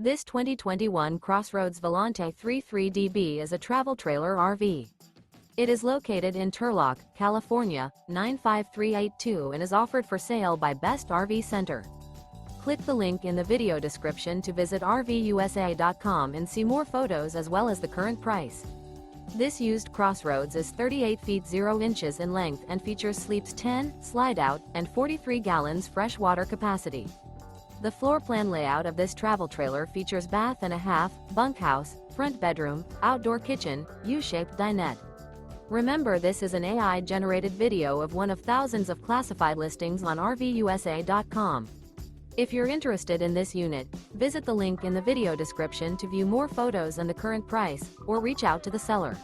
This 2021 CrossRoads Volante 33DB is a travel trailer RV. It is located in Turlock, California, 95382 and is offered for sale by Best RV Center. Click the link in the video description to visit RVUSA.com and see more photos as well as the current price. This used CrossRoads is 38 feet 0 inches in length and features sleeps 10, Slideout, and 43 gallons fresh water capacity. The floor plan layout of this travel trailer features bath and a half, bunkhouse, front bedroom, outdoor kitchen, U-shaped dinette. Remember, this is an AI-generated video of one of thousands of classified listings on RVUSA.com. If you're interested in this unit, visit the link in the video description to view more photos and the current price, or reach out to the seller.